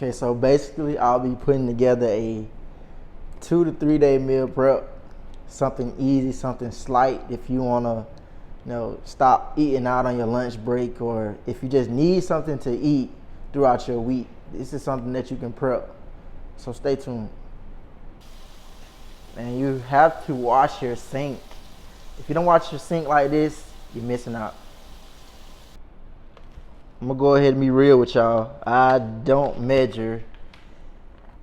Okay, so basically I'll be putting together a 2 to 3 day meal prep. Something easy, something slight if you wanna, stop eating out on your lunch break, or if you just need something to eat throughout your week. This is something that you can prep. So stay tuned. And you have to wash your sink. If you don't wash your sink like this, you're missing out. I'm gonna go ahead and be real with y'all. I don't measure.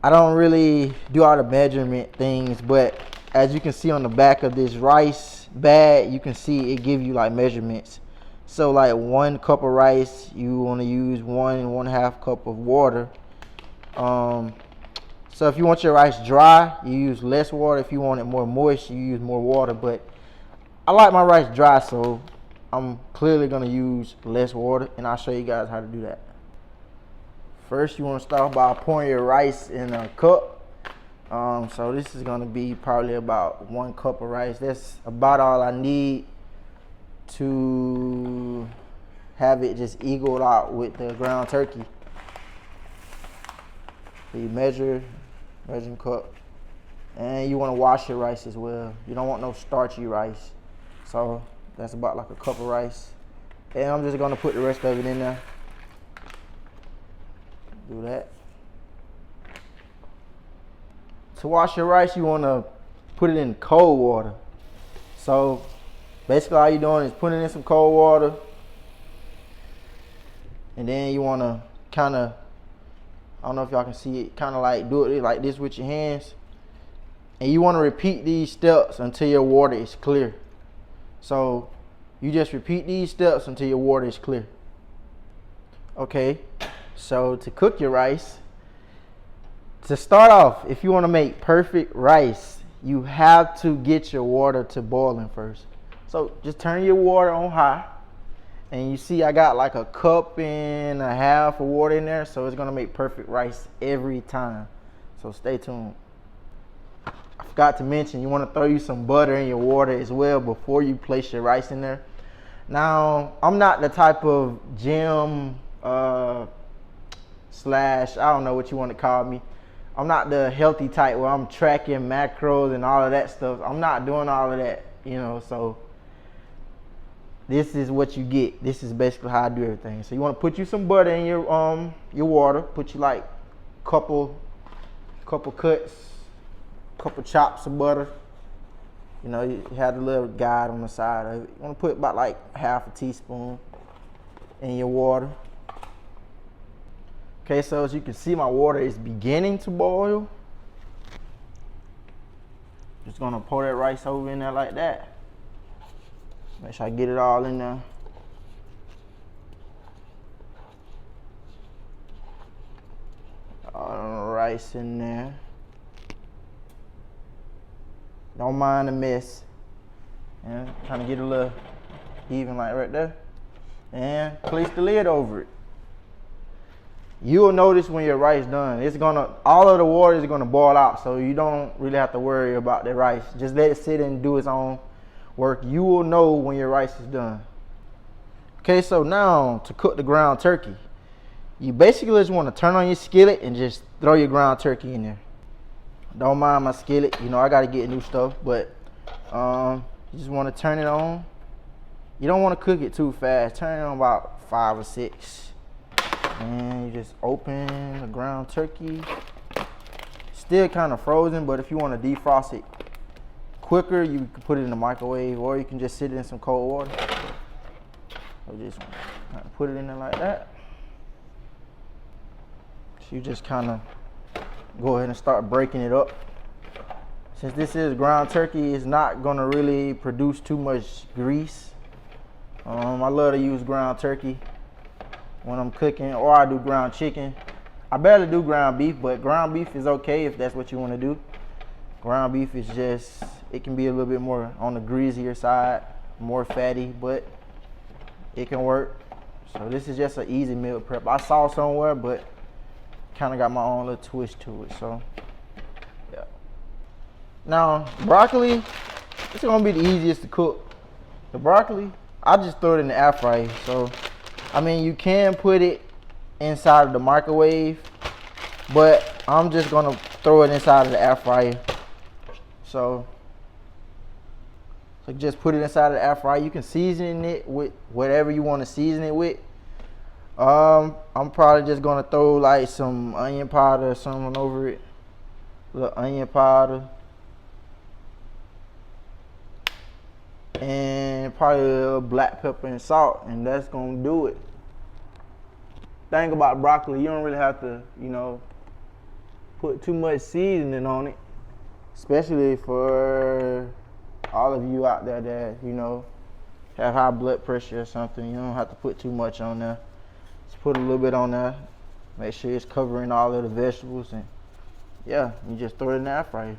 I don't really do all the measurement things, but as you can see on the back of this rice bag, you can see it give you like measurements. So like 1 cup of rice, you want to use 1.5 cup of water. So if you want your rice dry, you use less water. If you want it more moist, you use more water. But I like my rice dry, so I'm clearly gonna use less water, and I'll show you guys how to do that. First, you want to start by pouring your rice in a cup. So this is gonna be probably about 1 cup of rice. That's about all I need to have it just equaled out with the ground turkey. So you measuring cup, and you want to wash your rice as well. You don't want no starchy rice. So that's about like a cup of rice, and I'm just gonna put the rest of it in there. Do that. To wash your rice, you want to put it in cold water. So basically all you're doing is putting in some cold water, and then you want to kind of, I don't know if y'all can see it, kind of like do it like this with your hands, and you want to repeat these steps until your water is clear. So you just repeat these steps until your water is clear. Okay, so to cook your rice, to start off, if you want to make perfect rice, you have to get your water to boiling first. So just turn your water on high, and you see I got like 1.5 cups of water in there, so it's gonna make perfect rice every time. So stay tuned. I forgot to mention, you want to throw you some butter in your water as well before you place your rice in there. Now, I'm not the type of gym slash, I don't know what you want to call me. I'm not the healthy type where I'm tracking macros and all of that stuff. I'm not doing all of that, so this is what you get. This is basically how I do everything. So you want to put you some butter in your water. Put you like couple cuts, couple chops of butter. You have the little guide on the side of it. You want to put about like 1/2 teaspoon in your water. Okay, so as you can see, my water is beginning to boil. Just gonna pour that rice over in there like that. Make sure I get it all in there. All the rice in there. Don't mind the mess. And trying to get a little even like right there. And place the lid over it. You'll notice when your rice done, all of the water is gonna boil out, so you don't really have to worry about the rice. Just let it sit and do its own work. You will know when your rice is done. Okay, so now to cook the ground turkey, you basically just want to turn on your skillet and just throw your ground turkey in there. Don't mind my skillet, I gotta get new stuff, but you just want to turn it on. You don't want to cook it too fast. Turn it on about 5 or 6. And you just open the ground turkey. Still kind of frozen, but if you want to defrost it quicker, you can put it in the microwave, or you can just sit it in some cold water. So just kind of put it in there like that. So you just kind of go ahead and start breaking it up. Since this is ground turkey, it's not gonna really produce too much grease. I love to use ground turkey when I'm cooking, or I do ground chicken. I barely do ground beef, but ground beef is okay if that's what you want to do. Ground beef is just, it can be a little bit more on the greasier side, more fatty, but it can work. So this is just an easy meal prep. I saw somewhere, but kind of got my own little twist to it. So yeah. Now broccoli, it's gonna be the easiest to cook. The broccoli, I just throw it in the air fryer. So I mean, you can put it inside of the microwave, but I'm just gonna throw it inside of the air fryer. So just put it inside of the air fryer. You can season it with whatever you want to season it with. I'm probably just gonna throw like some onion powder or something over it. A little onion powder. And probably a little black pepper and salt, and that's gonna do it. Thing about broccoli, you don't really have to, you know, put too much seasoning on it, especially for all of you out there that, you know, have high blood pressure or something. You don't have to put too much on there. Just put a little bit on there. Make sure it's covering all of the vegetables, and yeah, you just throw it in the air fryer.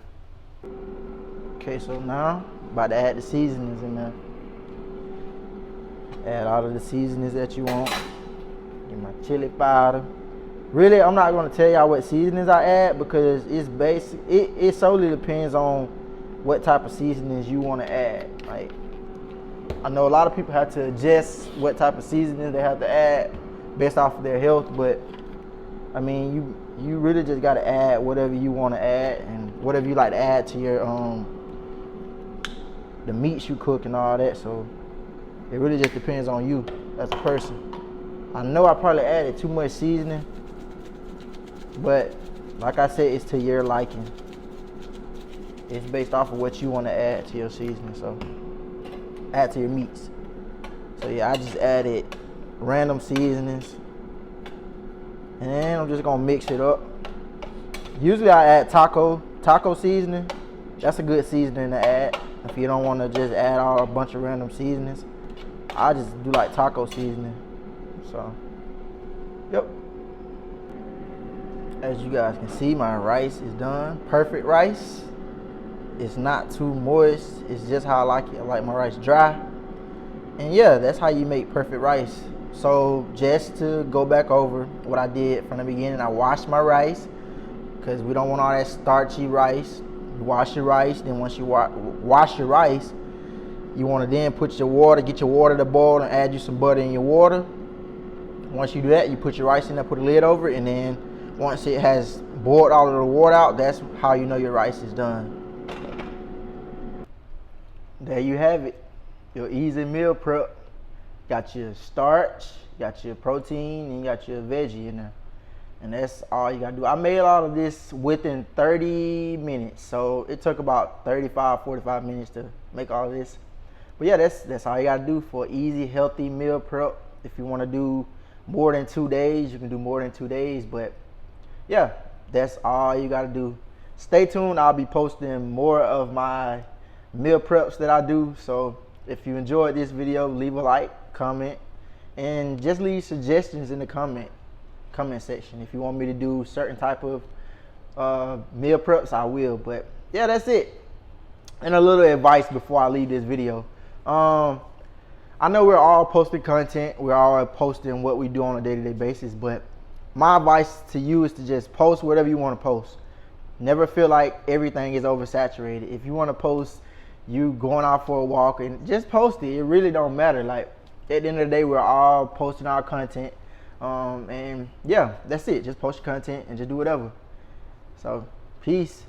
Okay, so now about to add the seasonings in there. Add all of the seasonings that you want. Get my chili powder. Really, I'm not gonna tell y'all what seasonings I add because it's basic. It solely depends on what type of seasonings you want to add. Like, I know a lot of people have to adjust what type of seasonings they have to add based off of their health, but I mean, you really just gotta add whatever you want to add and whatever you like to add to your the meats you cook and all that. So it really just depends on you as a person. I know I probably added too much seasoning, but like I said, it's to your liking. It's based off of what you want to add to your seasoning, so add to your meats. So yeah, I just added random seasonings, and then I'm just gonna mix it up. Usually I add taco seasoning. That's a good seasoning to add if you don't want to just add a bunch of random seasonings. I just do like taco seasoning. So, yep. As you guys can see, my rice is done. Perfect rice. It's not too moist. It's just how I like it. I like my rice dry. And yeah, that's how you make perfect rice. So just to go back over what I did from the beginning, I washed my rice because we don't want all that starchy rice. You wash your rice, then once you wash your rice, you want to then put your water, get your water to boil, and add you some butter in your water. Once you do that, you put your rice in there, put a lid over it, and then once it has boiled all of the water out, that's how you know your rice is done. There you have it, your easy meal prep. Got your starch, got your protein, and you got your veggie in there. And that's all you gotta do. I made all of this within 30 minutes. So it took about 35, 45 minutes to make all of this. But yeah, that's all you gotta do for easy, healthy meal prep. If you wanna do more than 2 days, you can do more than 2 days. But yeah, that's all you gotta do. Stay tuned, I'll be posting more of my meal preps that I do. So if you enjoyed this video, leave a like, comment, and just leave suggestions in the comment section. If you want me to do certain type of meal preps, I will. But yeah, that's it. And a little advice before I leave this video. I know we're all posting content, we're all posting what we do on a day-to-day basis, but my advice to you is to just post whatever you want to post. Never feel like everything is oversaturated. If you want to post you going out for a walk, and just post it. It really don't matter. Like, at the end of the day, we're all posting our content. And yeah, that's it. Just post your content and just do whatever. So, peace.